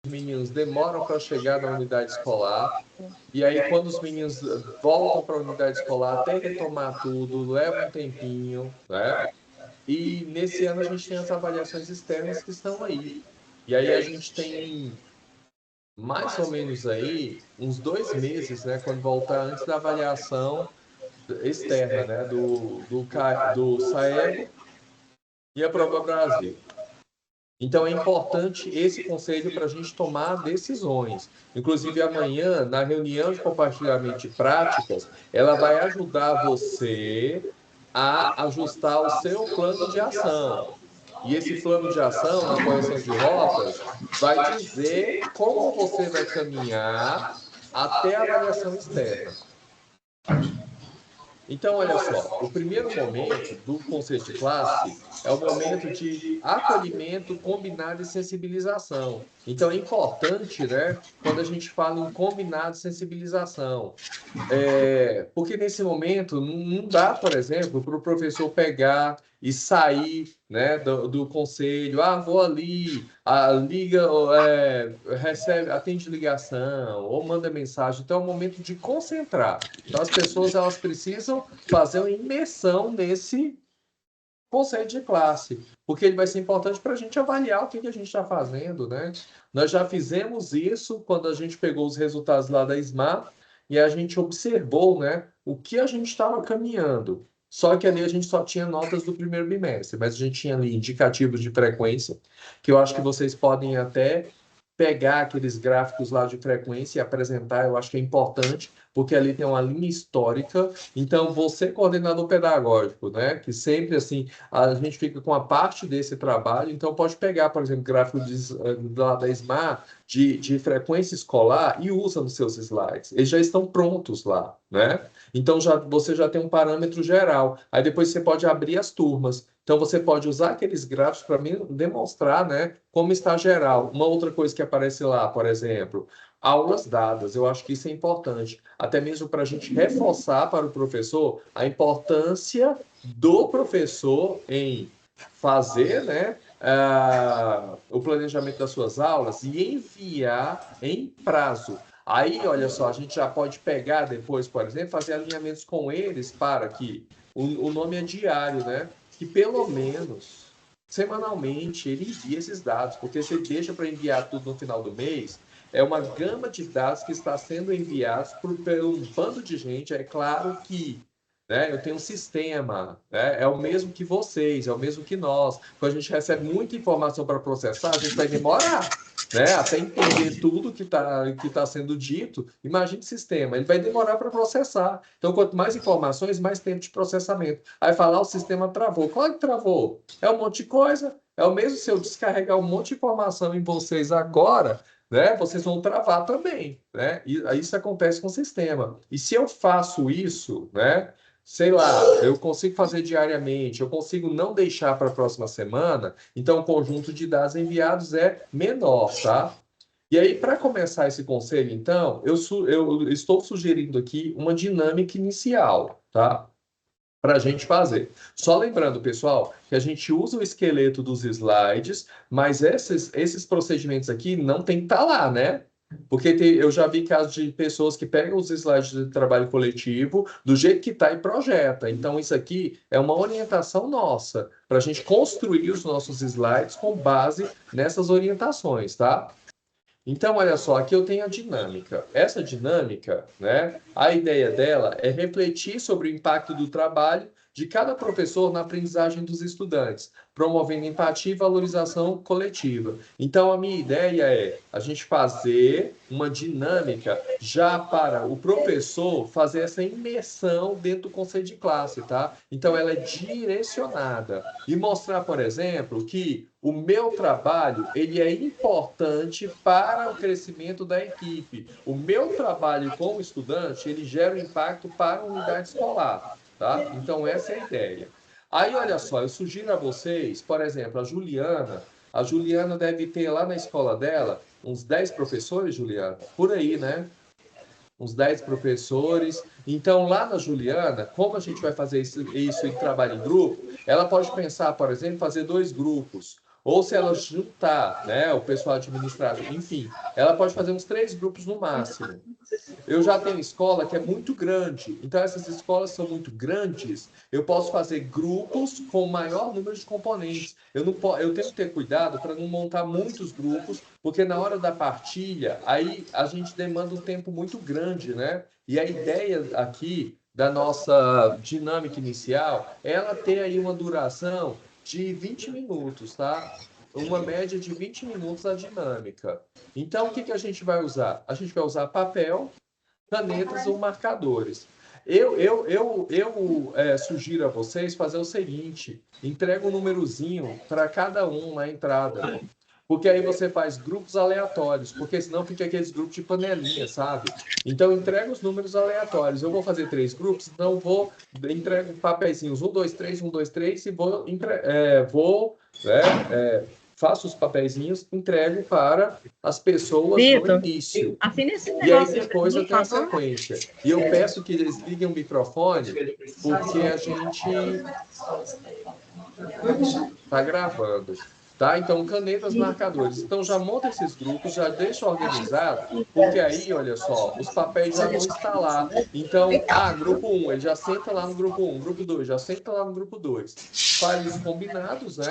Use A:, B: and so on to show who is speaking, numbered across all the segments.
A: meninos demoram para chegar na unidade escolar, e aí quando os meninos voltam para a unidade escolar, até retomar tudo, leva um tempinho, né? E nesse ano a gente tem as avaliações externas que estão aí. E aí a gente tem mais ou menos aí uns 2 meses, né? Quando voltar antes da avaliação externa, né? Do Saego e a Prova Brasil. Então é importante esse conselho para a gente tomar decisões. Inclusive, amanhã, na reunião de compartilhamento de práticas, ela vai ajudar você a ajustar o seu plano de ação. E esse plano de ação, na correção de rotas, vai dizer como você vai caminhar até a avaliação externa. Então, olha só, o primeiro momento do conceito de classe é o momento de acolhimento, combinado e sensibilização. Então, é importante, né, quando a gente fala em combinado e sensibilização, porque nesse momento não dá, por exemplo, para o professor pegar e sair, né, do conselho, vou ali, liga, recebe, atende ligação ou manda mensagem. Então é um momento de concentrar. Então as pessoas elas precisam fazer uma imersão nesse conceito de classe, porque ele vai ser importante para a gente avaliar o que a gente está fazendo, né? Nós já fizemos isso quando a gente pegou os resultados lá da SMAR e a gente observou, né, o que a gente estava caminhando. Só que ali a gente só tinha notas do primeiro bimestre, mas a gente tinha ali indicativos de frequência, que eu acho que vocês podem até pegar aqueles gráficos lá de frequência e apresentar, eu acho que é importante, porque ali tem uma linha histórica. Então, você, coordenador pedagógico, né, que sempre, assim, a gente fica com a parte desse trabalho, então pode pegar, por exemplo, gráfico da SMAR de frequência escolar e usa nos seus slides. Eles já estão prontos lá, né? Então, você já tem um parâmetro geral. Aí depois você pode abrir as turmas. Então, você pode usar aqueles gráficos para demonstrar, né, como está geral. Uma outra coisa que aparece lá, por exemplo, aulas dadas. Eu acho que isso é importante, até mesmo para a gente reforçar para o professor a importância do professor em fazer, né, o planejamento das suas aulas e enviar em prazo. Aí, olha só, a gente já pode pegar depois, por exemplo, fazer alinhamentos com eles para que o nome é diário, né? Que pelo menos semanalmente ele envie esses dados, porque se ele deixa para enviar tudo no final do mês, é uma gama de dados que está sendo enviados por um bando de gente. É claro que, né, eu tenho um sistema, né, é o mesmo que vocês, é o mesmo que nós. Quando a gente recebe muita informação para processar, a gente vai demorar, né, até entender tudo que tá sendo dito. Imagine o sistema, ele vai demorar para processar. Então, quanto mais informações, mais tempo de processamento. Aí falar, o sistema travou. Claro que travou. É um monte de coisa. É o mesmo se eu descarregar um monte de informação em vocês agora, né? Vocês vão travar também, né? E isso acontece com o sistema. E se eu faço isso, né? Sei lá, eu consigo fazer diariamente, eu consigo não deixar para a próxima semana, então o conjunto de dados enviados é menor, tá? E aí, para começar esse conselho, então, eu estou sugerindo aqui uma dinâmica inicial, tá? Para a gente fazer. Só lembrando, pessoal, que a gente usa o esqueleto dos slides, mas esses procedimentos aqui não tem que estar lá, né? Porque eu já vi casos de pessoas que pegam os slides de trabalho coletivo do jeito que está e projeta. Então, isso aqui é uma orientação nossa, para a gente construir os nossos slides com base nessas orientações, tá? Então, olha só, aqui eu tenho a dinâmica. Essa dinâmica, né, a ideia dela é refletir sobre o impacto do trabalho de cada professor na aprendizagem dos estudantes, promovendo empatia e valorização coletiva. Então, a minha ideia é a gente fazer uma dinâmica já para o professor fazer essa imersão dentro do conceito de classe, tá? Então, ela é direcionada e mostrar, por exemplo, que o meu trabalho ele é importante para o crescimento da equipe. O meu trabalho como estudante ele gera um impacto para a unidade escolar, tá? Então essa é a ideia. Aí olha só, eu sugiro a vocês, por exemplo, a Juliana deve ter lá na escola dela uns 10 professores, Juliana, por aí, né? Uns 10 professores. Então, lá na Juliana, como a gente vai fazer isso em trabalho em grupo, ela pode pensar, por exemplo, fazer 2 grupos. Ou se ela juntar, né, o pessoal administrativo, enfim, ela pode fazer uns 3 grupos no máximo. Eu já tenho escola que é muito grande, então essas escolas são muito grandes, eu posso fazer grupos com maior número de componentes. Eu tenho que ter cuidado para não montar muitos grupos, porque na hora da partilha, aí a gente demanda um tempo muito grande, né? E a ideia aqui da nossa dinâmica inicial é ela ter aí uma duração de 20 minutos, tá? Uma média de 20 minutos a dinâmica. Então, o que que a gente vai usar? A gente vai usar papel, canetas ou marcadores. Eu sugiro a vocês fazer o seguinte: entrega um númerozinho para cada um na entrada. Porque aí você faz grupos aleatórios, porque senão fica aqueles grupos de panelinha, sabe? Então entrega os números aleatórios. Eu vou fazer 3 grupos, então entrego papeizinhos 1, 2, 3 e faço os papeizinhos, entrego para as pessoas no início. E aí depois eu tenho a sequência. E eu peço que eles liguem o microfone, porque a gente está gravando. Tá? Então, canetas, marcadores. Então, já monta esses grupos, já deixa organizado, porque aí, olha só, os papéis já vão estar lá. Então, grupo 1, ele já senta lá no grupo 1, grupo 2, já senta lá no grupo 2. Faz os combinados, né,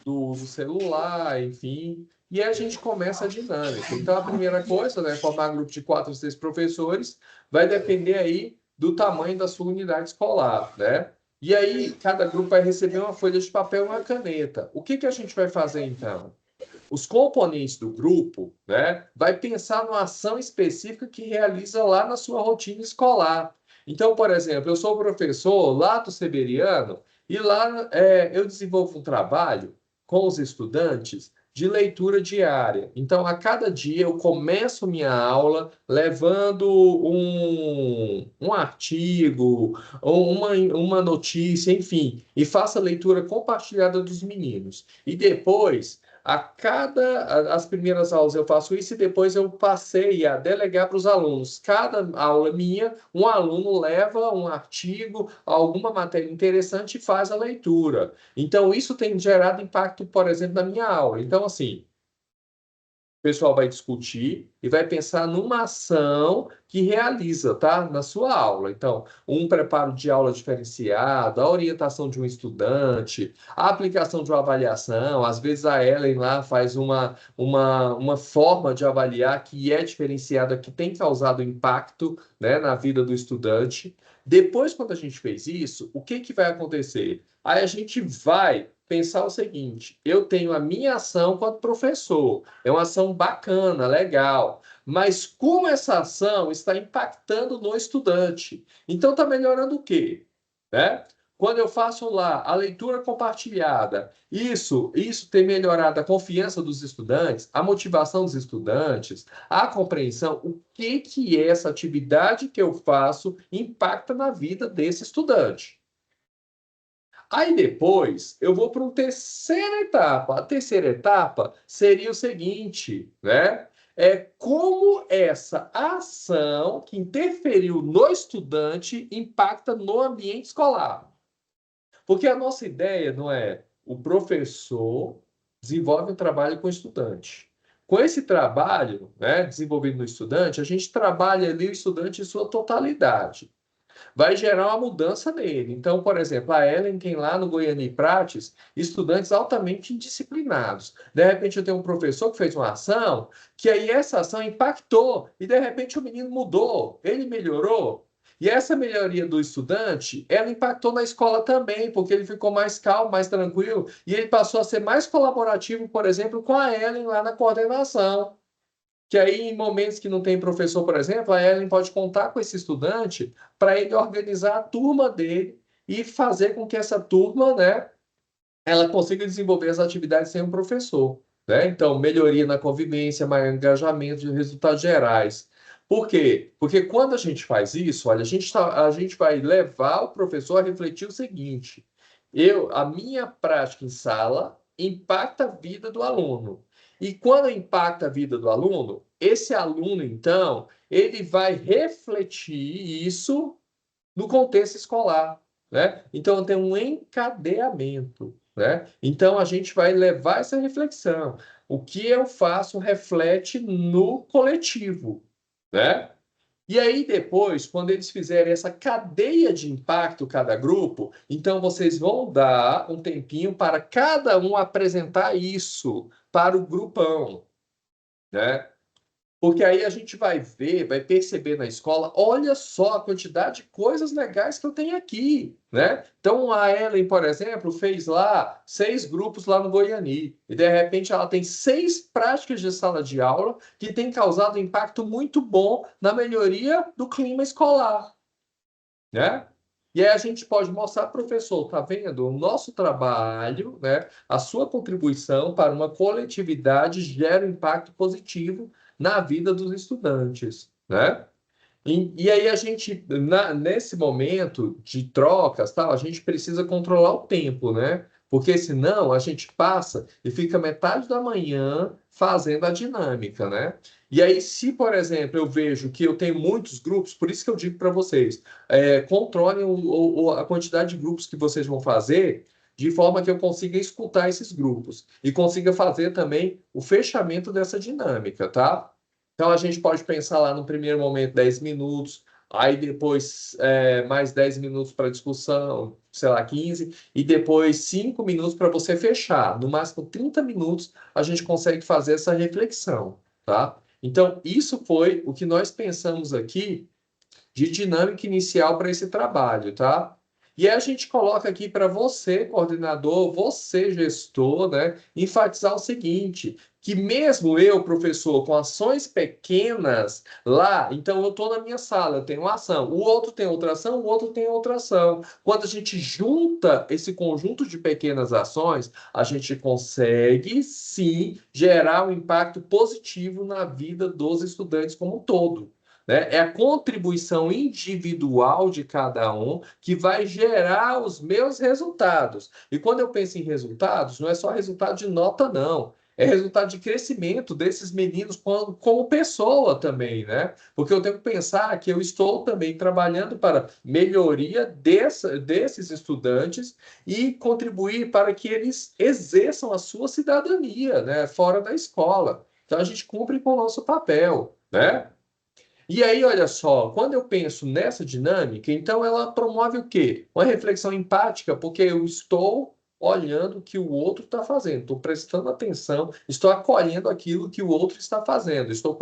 A: do celular, enfim, e aí a gente começa a dinâmica. Então, a primeira coisa, né, formar grupo de 4 ou 6 professores, vai depender aí do tamanho da sua unidade escolar, né? E aí, cada grupo vai receber uma folha de papel e uma caneta. O que que a gente vai fazer, então? Os componentes do grupo, né, vai pensar numa ação específica que realiza lá na sua rotina escolar. Então, por exemplo, eu sou professor lá do Severiano e lá eu desenvolvo um trabalho com os estudantes de leitura diária. Então, a cada dia eu começo minha aula levando um artigo, ou uma notícia, enfim, e faço a leitura compartilhada dos meninos. E depois as primeiras aulas eu faço isso e depois eu passei a delegar para os alunos. Cada aula minha, um aluno leva um artigo, alguma matéria interessante e faz a leitura. Então, isso tem gerado impacto, por exemplo, na minha aula. Então, assim, o pessoal vai discutir e vai pensar numa ação que realiza, tá? Na sua aula. Então, um preparo de aula diferenciado, a orientação de um estudante, a aplicação de uma avaliação. Às vezes a Ellen lá faz uma forma de avaliar que é diferenciada, que tem causado impacto, né, na vida do estudante. Depois, quando a gente fez isso, o que que vai acontecer? Aí a gente vai pensar o seguinte: eu tenho a minha ação quanto professor. É uma ação bacana, legal. Mas como essa ação está impactando no estudante? Então, está melhorando o quê? Né? Quando eu faço lá a leitura compartilhada, isso tem melhorado a confiança dos estudantes, a motivação dos estudantes, a compreensão, o que que essa atividade que eu faço impacta na vida desse estudante. Aí depois eu vou para uma terceira etapa. A terceira etapa seria o seguinte, né? É como essa ação que interferiu no estudante impacta no ambiente escolar. Porque a nossa ideia não é o professor desenvolve um trabalho com o estudante. Com esse trabalho, né, desenvolvido no estudante, a gente trabalha ali o estudante em sua totalidade, vai gerar uma mudança nele. Então, por exemplo, a Ellen tem lá no Goiânia Prates estudantes altamente indisciplinados. De repente, eu tenho um professor que fez uma ação, que aí essa ação impactou, e de repente o menino mudou, ele melhorou. E essa melhoria do estudante, ela impactou na escola também, porque ele ficou mais calmo, mais tranquilo, e ele passou a ser mais colaborativo, por exemplo, com a Ellen lá na coordenação. Que aí, em momentos que não tem professor, por exemplo, a Ellen pode contar com esse estudante para ele organizar a turma dele e fazer com que essa turma, né, ela consiga desenvolver as atividades sem um professor, né? Então, melhoria na convivência, maior engajamento de resultados gerais. Por quê? Porque quando a gente faz isso, olha, a gente vai levar o professor a refletir o seguinte: a minha prática em sala impacta a vida do aluno. E quando impacta a vida do aluno, esse aluno, então, ele vai refletir isso no contexto escolar, né? Então, tem um encadeamento, né? Então, a gente vai levar essa reflexão. O que eu faço reflete no coletivo, né? E aí, depois, quando eles fizerem essa cadeia de impacto, cada grupo, então vocês vão dar um tempinho para cada um apresentar isso para o grupão, né? Porque aí a gente vai ver, vai perceber na escola, olha só a quantidade de coisas legais que eu tenho aqui, né? Então a Ellen, por exemplo, fez lá 6 grupos lá no Goiani, e de repente ela tem 6 práticas de sala de aula que tem causado um impacto muito bom na melhoria do clima escolar, né? E aí a gente pode mostrar, professor, tá vendo? O nosso trabalho, né? A sua contribuição para uma coletividade gera um impacto positivo na vida dos estudantes, né? E aí a gente, nesse momento de trocas, tal, a gente precisa controlar o tempo, né? Porque senão a gente passa e fica metade da manhã fazendo a dinâmica, né? E aí, se, por exemplo, eu vejo que eu tenho muitos grupos, por isso que eu digo para vocês, controlem a quantidade de grupos que vocês vão fazer, de forma que eu consiga escutar esses grupos e consiga fazer também o fechamento dessa dinâmica, tá? Então, a gente pode pensar lá no primeiro momento 10 minutos, aí depois mais 10 minutos para discussão, sei lá, 15, e depois 5 minutos para você fechar. No máximo 30 minutos a gente consegue fazer essa reflexão, tá? Então, isso foi o que nós pensamos aqui de dinâmica inicial para esse trabalho, tá? E aí a gente coloca aqui para você, coordenador, você, gestor, né, enfatizar o seguinte, que mesmo eu, professor, com ações pequenas lá, então eu estou na minha sala, eu tenho uma ação, o outro tem outra ação, o outro tem outra ação. Quando a gente junta esse conjunto de pequenas ações, a gente consegue, sim, gerar um impacto positivo na vida dos estudantes como um todo, né? É a contribuição individual de cada um que vai gerar os meus resultados. E quando eu penso em resultados, não é só resultado de nota, não. É resultado de crescimento desses meninos como pessoa também, né? Porque eu tenho que pensar que eu estou também trabalhando para melhoria desses estudantes e contribuir para que eles exerçam a sua cidadania, né? Fora da escola. Então a gente cumpre com o nosso papel, né? E aí, olha só, quando eu penso nessa dinâmica, então ela promove o quê? Uma reflexão empática, porque eu estou olhando o que o outro está fazendo, estou prestando atenção, estou acolhendo aquilo que o outro está fazendo, estou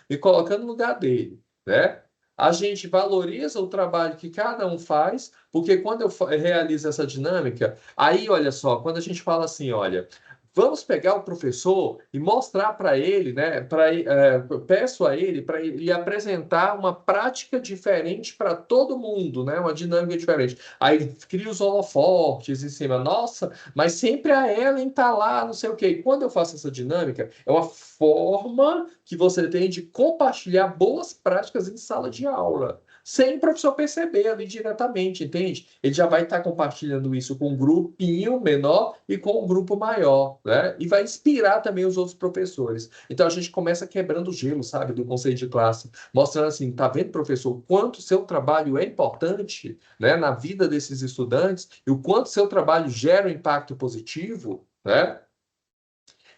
A: me colocando no lugar dele, né? A gente valoriza o trabalho que cada um faz, porque quando eu realizo essa dinâmica, aí, olha só, quando a gente fala assim, olha, vamos pegar o professor e mostrar para ele, né? Peço a ele para ele apresentar uma prática diferente para todo mundo, né? Uma dinâmica diferente. Aí cria os holofotes em cima. Nossa, mas sempre a Ellen tá lá, não sei o quê. E quando eu faço essa dinâmica, é uma forma que você tem de compartilhar boas práticas em sala de aula, sem o professor perceber ali diretamente, entende? Ele já vai estar compartilhando isso com um grupinho menor e com um grupo maior, né? E vai inspirar também os outros professores. Então a gente começa quebrando o gelo, sabe, do conceito de classe, mostrando assim, tá vendo, professor, quanto o seu trabalho é importante, né, na vida desses estudantes e o quanto seu trabalho gera um impacto positivo, né?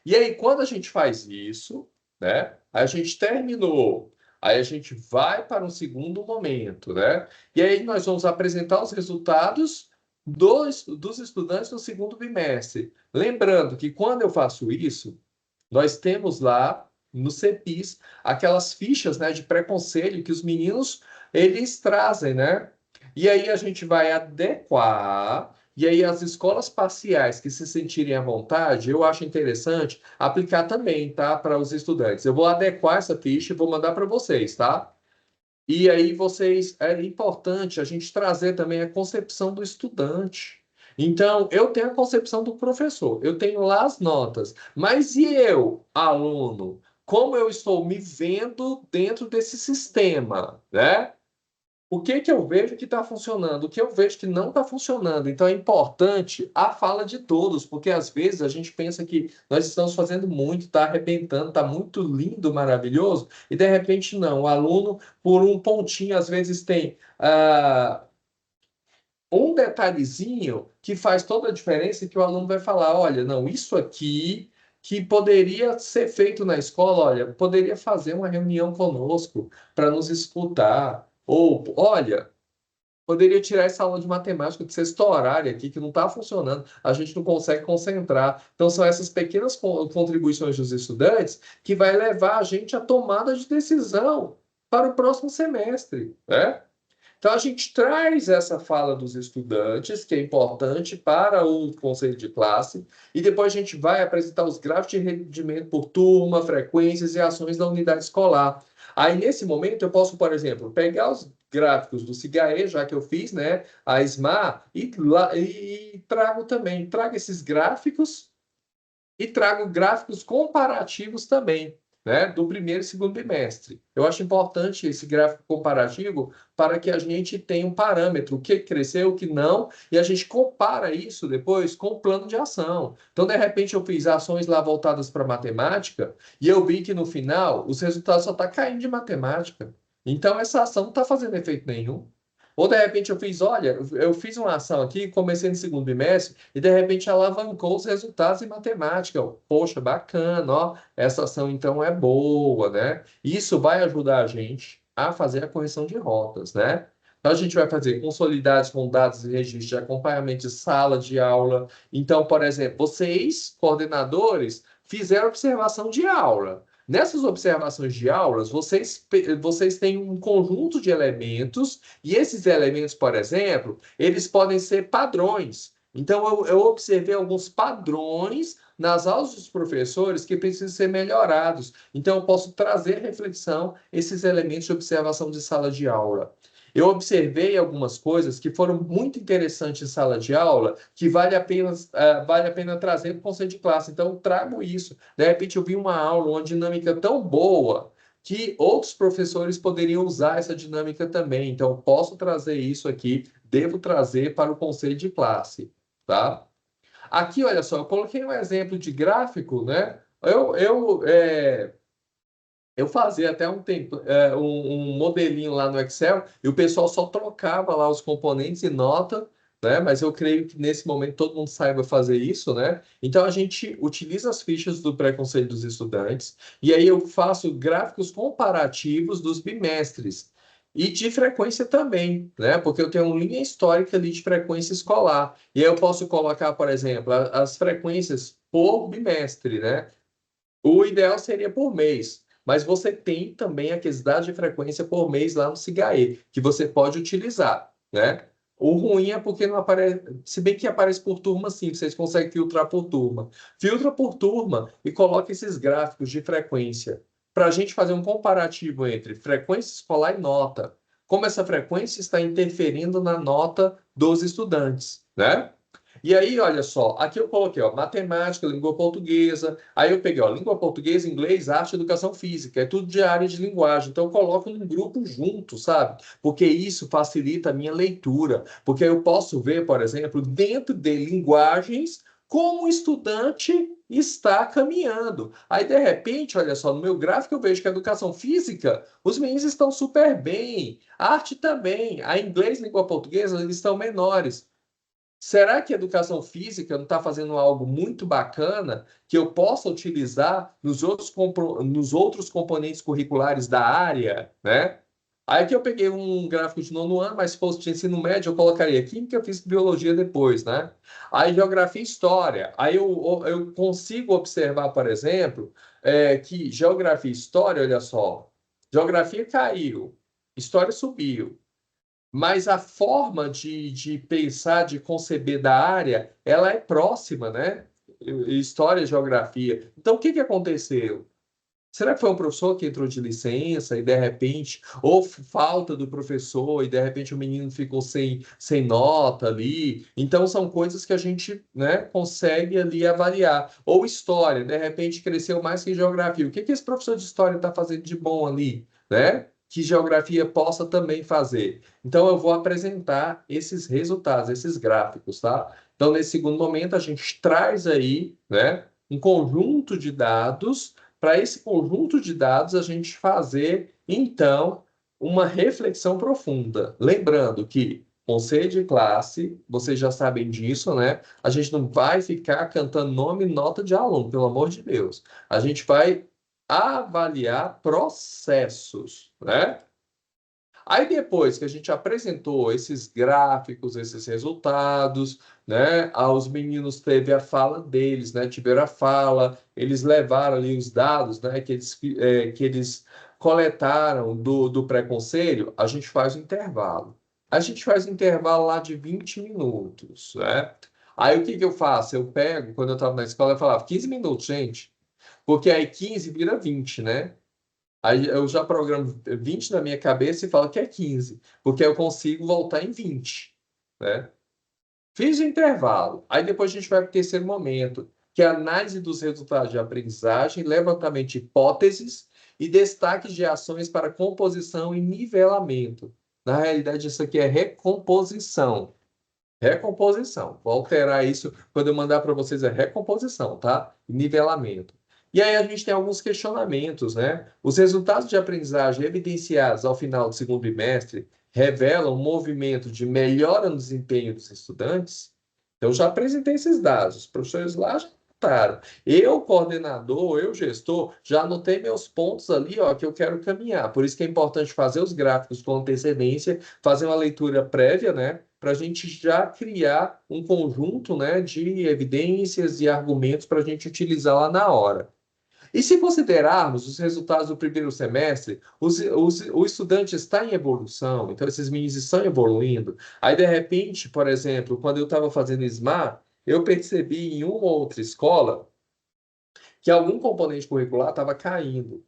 A: E aí, quando a gente faz isso, né? A gente terminou. Aí a gente vai para um segundo momento, né? E aí nós vamos apresentar os resultados dos estudantes no segundo bimestre. Lembrando que quando eu faço isso, nós temos lá no CEPIS aquelas fichas, né, de pré-conselho que os meninos eles trazem, né? E aí a gente vai adequar, e aí as escolas parciais que se sentirem à vontade, eu acho interessante aplicar também, tá, para os estudantes. Eu vou adequar essa ficha e vou mandar para vocês, tá? E aí vocês, é importante a gente trazer também a concepção do estudante. Então, eu tenho a concepção do professor, eu tenho lá as notas, mas e eu, aluno, como eu estou me vendo dentro desse sistema, né? O que que eu vejo que está funcionando, o que eu vejo que não está funcionando. Então é importante a fala de todos, porque às vezes a gente pensa que nós estamos fazendo muito, está arrebentando, está muito lindo, maravilhoso, e de repente não. O aluno, por um pontinho, às vezes tem um detalhezinho que faz toda a diferença e que o aluno vai falar, olha, não, isso aqui que poderia ser feito na escola, olha, poderia fazer uma reunião conosco para nos escutar, ou, olha, poderia tirar essa aula de matemática de sexto horário aqui, que não está funcionando, a gente não consegue concentrar. Então, são essas pequenas contribuições dos estudantes que vai levar a gente à tomada de decisão para o próximo semestre, né? Então, a gente traz essa fala dos estudantes, que é importante para o conselho de classe, e depois a gente vai apresentar os gráficos de rendimento por turma, frequências e ações da unidade escolar. Aí, nesse momento, eu posso, por exemplo, pegar os gráficos do SIGAE, já que eu fiz, né, a SMAR, e trago esses gráficos e trago gráficos comparativos também, né, do primeiro e segundo bimestre. Eu acho importante esse gráfico comparativo para que a gente tenha um parâmetro, o que cresceu, o que não, e a gente compara isso depois com o plano de ação. Então, de repente, eu fiz ações lá voltadas para matemática e eu vi que no final os resultados só estão caindo de matemática. Então, essa ação não está fazendo efeito nenhum. Ou de repente eu fiz, olha, eu fiz uma ação aqui, comecei no segundo bimestre, e de repente alavancou os resultados em matemática. Poxa, bacana, ó, essa ação então é boa, né? Isso vai ajudar a gente a fazer a correção de rotas, né? Então a gente vai fazer consolidados com dados e registros de acompanhamento de sala de aula. Então, por exemplo, vocês, coordenadores, fizeram observação de aula. Nessas observações de aulas, vocês têm um conjunto de elementos e esses elementos, por exemplo, eles podem ser padrões. Então, eu observei alguns padrões nas aulas dos professores que precisam ser melhorados. Então, eu posso trazer reflexão esses elementos de observação de sala de aula. Eu observei algumas coisas que foram muito interessantes em sala de aula, que vale a pena trazer para o conselho de classe. Então, eu trago isso. De repente, eu vi uma aula, uma dinâmica tão boa que outros professores poderiam usar essa dinâmica também. Então, posso trazer isso aqui, devo trazer para o conselho de classe, tá? Aqui, olha só, eu coloquei um exemplo de gráfico, né? Eu fazia até um tempo um modelinho lá no Excel e o pessoal só trocava lá os componentes e nota, né? Mas eu creio que nesse momento todo mundo saiba fazer isso, né? Então a gente utiliza as fichas do pré-conceito dos estudantes e aí eu faço gráficos comparativos dos bimestres e de frequência também, né? Porque eu tenho uma linha histórica ali de frequência escolar e aí eu posso colocar, por exemplo, as frequências por bimestre, né? O ideal seria por mês, mas você tem também a quantidade de frequência por mês lá no SIGAE, que você pode utilizar, né? O ruim é porque não aparece, se bem que aparece por turma, sim, vocês conseguem filtrar por turma. Filtra por turma e coloca esses gráficos de frequência para a gente fazer um comparativo entre frequência escolar e nota. Como essa frequência está interferindo na nota dos estudantes, né? E aí, olha só, aqui eu coloquei, ó, matemática, língua portuguesa. Aí eu peguei, ó, língua portuguesa, inglês, arte, educação física. É tudo de área de linguagem. Então eu coloco num grupo junto, sabe? Porque isso facilita a minha leitura. Porque eu posso ver, por exemplo, dentro de linguagens, como o estudante está caminhando. Aí, de repente, olha só, no meu gráfico eu vejo que a educação física, os meninos estão super bem. A arte também. A inglês, língua portuguesa, eles estão menores. Será que a educação física não está fazendo algo muito bacana que eu possa utilizar nos outros componentes curriculares da área, né? Aí que eu peguei um gráfico de nono ano, mas se fosse de ensino médio, eu colocaria química, física e biologia depois, né? Aí geografia e história. Aí eu consigo observar, por exemplo, que geografia e história, olha só, geografia caiu, história subiu. Mas a forma de pensar, de conceber da área, ela é próxima, né? História, geografia. Então, o que que aconteceu? Será que foi um professor que entrou de licença e de repente, ou falta do professor e de repente o menino ficou sem nota ali? Então, são coisas que a gente, né, consegue ali avaliar. Ou história, de repente cresceu mais que geografia. O que que esse professor de história está fazendo de bom ali, né? Que geografia possa também fazer. Então, eu vou apresentar esses resultados, esses gráficos, tá? Então, nesse segundo momento, a gente traz aí, né, um conjunto de dados para esse conjunto de dados a gente fazer, então, uma reflexão profunda. Lembrando que Conselho de classe, vocês já sabem disso, né? A gente não vai ficar cantando nome e nota de aluno, pelo amor de Deus. A gente vai avaliar processos, né? Aí depois que a gente apresentou esses gráficos, esses resultados, né? Os meninos teve a fala deles, né? Tiveram a fala, eles levaram ali os dados, né? Que eles coletaram do pré-conselho, a gente faz o intervalo. A gente faz um intervalo lá de 20 minutos, né? Aí o que que eu faço? Eu pego, quando eu estava na escola, eu falava 15 minutos, gente, porque aí 15 vira 20, né? Aí eu já programo 20 na minha cabeça e falo que é 15, porque eu consigo voltar em 20, né? Fiz o intervalo. Aí depois a gente vai para o terceiro momento, que é a análise dos resultados de aprendizagem, levantamento de hipóteses e destaque de ações para composição e nivelamento. Na realidade, isso aqui é recomposição. Recomposição. Vou alterar isso quando eu mandar para vocês, é recomposição, tá? Nivelamento. E aí a gente tem alguns questionamentos, né? Os resultados de aprendizagem evidenciados ao final do segundo bimestre revelam um movimento de melhora no desempenho dos estudantes? Eu já apresentei esses dados, os professores lá já anotaram. Eu, coordenador, eu, gestor, já anotei meus pontos ali, ó, que eu quero caminhar. Por isso que é importante fazer os gráficos com antecedência, fazer uma leitura prévia, né? Para a gente já criar um conjunto, né, de evidências e argumentos para a gente utilizar lá na hora. E se considerarmos os resultados do primeiro semestre, o estudante está em evolução, então esses meninos estão evoluindo. Aí, de repente, por exemplo, quando eu estava fazendo SMAR, eu percebi em uma ou outra escola que algum componente curricular estava caindo.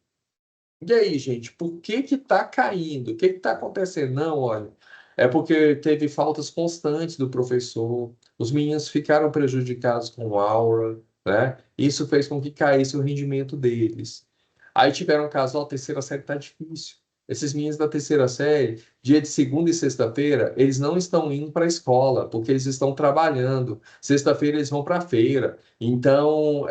A: E aí, gente, por que que está caindo? O que que está acontecendo? Não, olha, é porque teve faltas constantes do professor, os meninos ficaram prejudicados com aula, né? Isso fez com que caísse o rendimento deles. Aí tiveram um caso, ó, a terceira série está difícil. Esses meninos da terceira série, dia de segunda e sexta-feira, eles não estão indo para a escola, porque eles estão trabalhando. Sexta-feira eles vão para a feira. Então,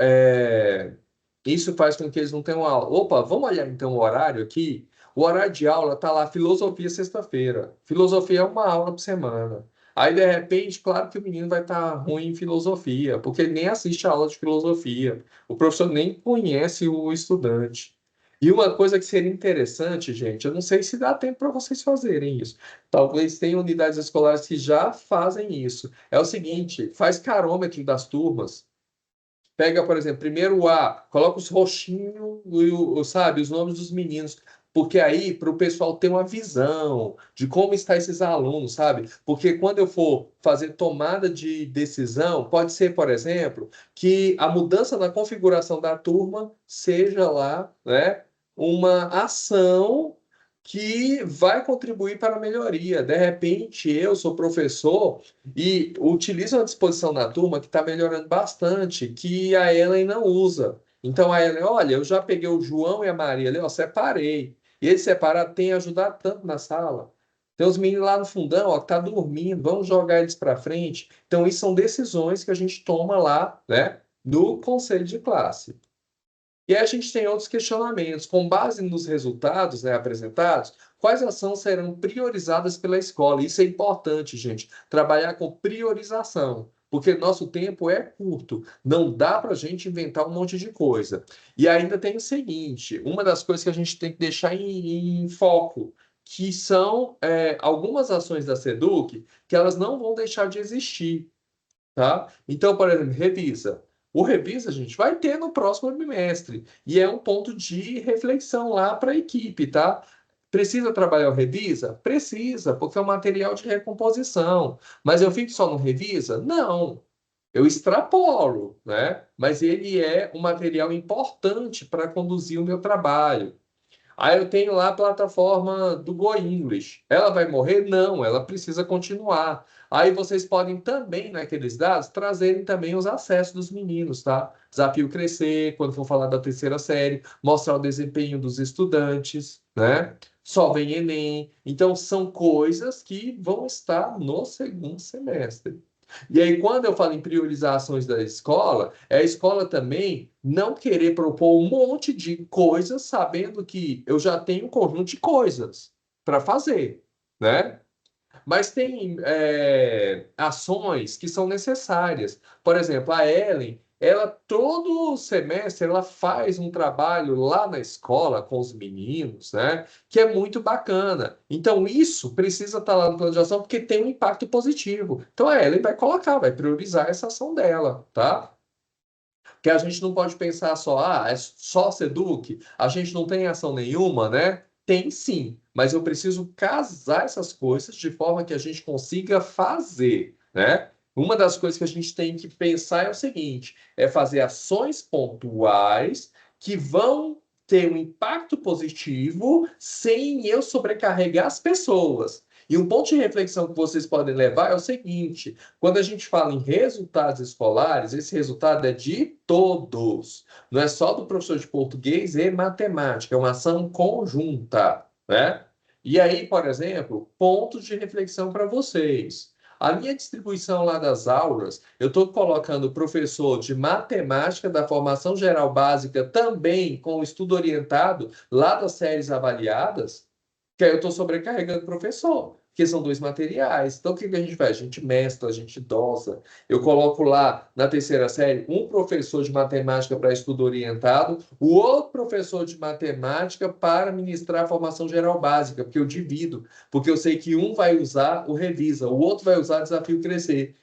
A: isso faz com que eles não tenham aula. Opa, vamos olhar então o horário aqui. O horário de aula está lá, filosofia sexta-feira. Filosofia é uma aula por semana. Aí, de repente, claro que o menino vai estar ruim em filosofia, porque ele nem assiste a aula de filosofia. O professor nem conhece o estudante. E uma coisa que seria interessante, gente, eu não sei se dá tempo para vocês fazerem isso. Talvez tenham unidades escolares que já fazem isso. É o seguinte, faz carômetro das turmas. Pega, por exemplo, primeiro o A, coloca os roxinhos, sabe, os nomes dos meninos, porque aí para o pessoal ter uma visão de como estão esses alunos, sabe? Porque quando eu for fazer tomada de decisão, pode ser, por exemplo, que a mudança na configuração da turma seja lá, né, uma ação que vai contribuir para a melhoria. De repente, eu sou professor e utiliza uma disposição na turma que está melhorando bastante, que a Ellen não usa. Então a Ellen, olha, eu já peguei o João e a Maria ali, ó, separei. E esse separado tem ajudado tanto na sala. Tem os meninos lá no fundão, ó, que tá dormindo, vamos jogar eles para frente. Então, isso são decisões que a gente toma lá, né, no conselho de classe. E aí a gente tem outros questionamentos. Com base nos resultados, né, apresentados, quais ações serão priorizadas pela escola? Isso é importante, gente. Trabalhar com priorização, porque nosso tempo é curto. Não dá para a gente inventar um monte de coisa. E ainda tem o seguinte: uma das coisas que a gente tem que deixar em foco, que são algumas ações da SEDUC que elas não vão deixar de existir. Tá? Então, por exemplo, revisa. O revisa, a gente vai ter no próximo bimestre. E é um ponto de reflexão lá para a equipe, tá? Precisa trabalhar o revisa? Precisa, porque é um material de recomposição. Mas eu fico só no revisa? Não. Eu extrapolo, né? Mas ele é um material importante para conduzir o meu trabalho. Aí eu tenho lá a plataforma do Go English. Ela vai morrer? Não, ela precisa continuar. Aí vocês podem também, naqueles dados, trazerem também os acessos dos meninos, tá? Desafio Crescer, quando for falar da terceira série, mostrar o desempenho dos estudantes, né? Só vem Enem. Então, são coisas que vão estar no segundo semestre. E aí, quando eu falo em priorizações da escola, é a escola também não querer propor um monte de coisas, sabendo que eu já tenho um conjunto de coisas para fazer, né? Mas tem ações que são necessárias. Por exemplo, a Ellen, ela todo semestre ela faz um trabalho lá na escola com os meninos, né? Que é muito bacana. Então, isso precisa estar lá no plano de ação porque tem um impacto positivo. Então, a Ellen vai colocar, vai priorizar essa ação dela, tá? Que a gente não pode pensar só, é só Seduc, a gente não tem ação nenhuma, né? Tem sim, mas eu preciso casar essas coisas de forma que a gente consiga fazer, né? Uma das coisas que a gente tem que pensar é o seguinte: é fazer ações pontuais que vão ter um impacto positivo sem eu sobrecarregar as pessoas. E um ponto de reflexão que vocês podem levar é o seguinte: quando a gente fala em resultados escolares, esse resultado é de todos. Não é só do professor de português e matemática, é uma ação conjunta, né? E aí, por exemplo, pontos de reflexão para vocês. A minha distribuição lá das aulas, eu estou colocando o professor de matemática da formação geral básica também com o estudo orientado lá das séries avaliadas, que aí eu estou sobrecarregando o professor, porque são dois materiais. Então, o que a gente faz? A gente mescla, a gente dosa. Eu coloco lá na terceira série um professor de matemática para estudo orientado, o outro professor de matemática para ministrar a formação geral básica, porque eu divido, porque eu sei que um vai usar o revisa, o outro vai usar desafio crescer.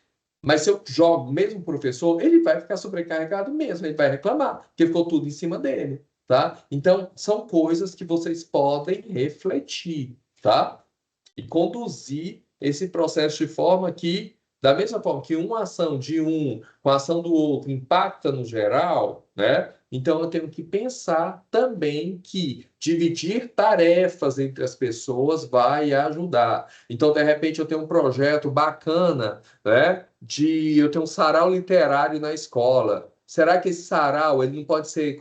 A: Mas se eu jogo o mesmo professor, ele vai ficar sobrecarregado mesmo, ele vai reclamar, porque ficou tudo em cima dele, tá? Então, são coisas que vocês podem refletir, tá? E conduzir esse processo de forma que, da mesma forma que uma ação de um com a ação do outro impacta no geral, né? Então eu tenho que pensar também que dividir tarefas entre as pessoas vai ajudar. Então, de repente, eu tenho um projeto bacana, né? Eu tenho um sarau literário na escola. Será que esse sarau ele não pode ser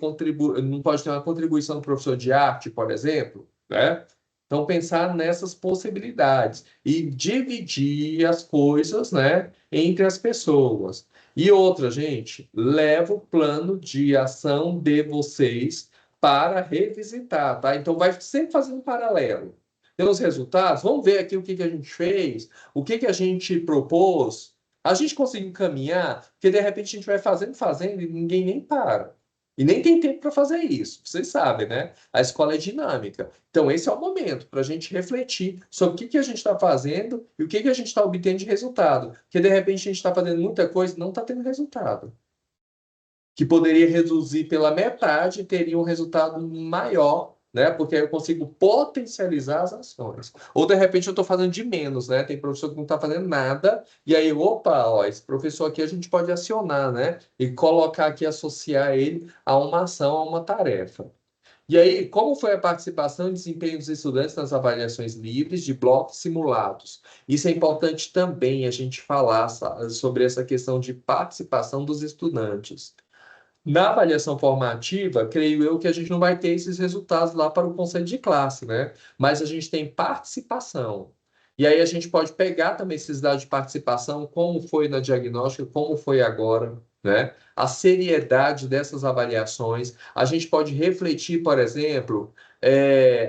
A: não pode ter uma contribuição do professor de arte, por exemplo, né? Então, pensar nessas possibilidades e dividir as coisas, né, entre as pessoas. E outra, gente, leva o plano de ação de vocês para revisitar, tá? Então, vai sempre fazendo um paralelo. Tem os resultados, vamos ver aqui o que a gente fez, o que a gente propôs. A gente conseguiu caminhar, porque de repente a gente vai fazendo e ninguém nem para. E nem tem tempo para fazer isso, vocês sabem, né? A escola é dinâmica. Então, esse é o momento para a gente refletir sobre o que a gente está fazendo e o que a gente está obtendo de resultado. Porque, de repente, a gente está fazendo muita coisa e não está tendo resultado. Que poderia reduzir pela metade e teria um resultado maior, né? Porque aí eu consigo potencializar as ações. Ou, de repente, eu estou fazendo de menos, né? Tem professor que não está fazendo nada, e aí, opa, ó, esse professor aqui a gente pode acionar, né? E colocar aqui, associar ele a uma ação, a uma tarefa. E aí, como foi a participação e desempenho dos estudantes nas avaliações livres de blocos simulados? Isso é importante também a gente falar sobre essa questão de participação dos estudantes. Na avaliação formativa, creio eu que a gente não vai ter esses resultados lá para o conselho de classe, né? Mas a gente tem participação. E aí a gente pode pegar também esses dados de participação, como foi na diagnóstica, como foi agora, né? A seriedade dessas avaliações. A gente pode refletir, por exemplo,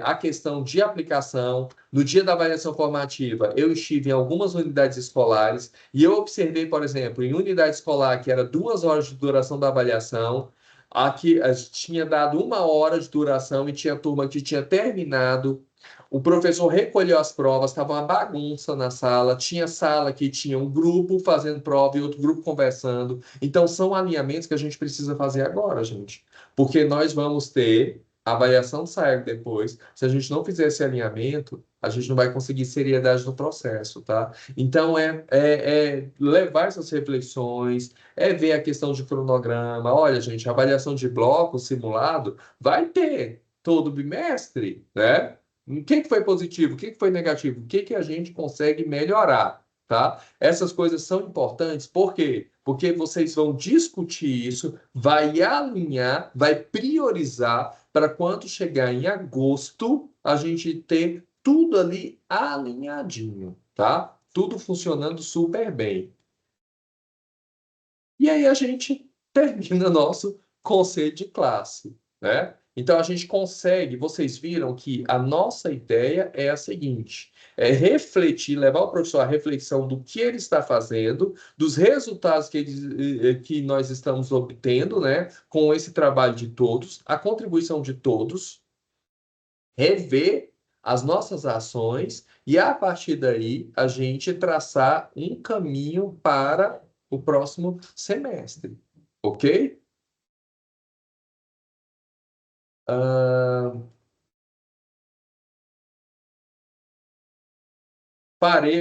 A: a questão de aplicação. No dia da avaliação formativa, eu estive em algumas unidades escolares e eu observei, por exemplo, em unidade escolar que era 2 horas de duração da avaliação, aqui tinha dado 1 hora de duração e tinha turma que tinha terminado. O professor recolheu as provas, estava uma bagunça na sala. Tinha sala que tinha um grupo fazendo prova e outro grupo conversando. Então, são alinhamentos que a gente precisa fazer agora, gente. Porque nós vamos ter a avaliação sai depois. Se a gente não fizer esse alinhamento, a gente não vai conseguir seriedade no processo, tá? Então, é levar essas reflexões, é ver a questão de cronograma. Olha, gente, a avaliação de bloco simulado vai ter todo bimestre, né? O que foi positivo? O que foi negativo? O que a gente consegue melhorar, tá? Essas coisas são importantes, por quê? Porque vocês vão discutir isso, vai alinhar, vai priorizar para quando chegar em agosto, a gente ter tudo ali alinhadinho, tá? Tudo funcionando super bem. E aí a gente termina nosso conselho de classe, né? Então a gente consegue, vocês viram que a nossa ideia é a seguinte: é refletir, levar o professor à reflexão do que ele está fazendo, dos resultados que nós estamos obtendo, né, com esse trabalho de todos, a contribuição de todos, rever as nossas ações e, a partir daí, a gente traçar um caminho para o próximo semestre, ok? Parei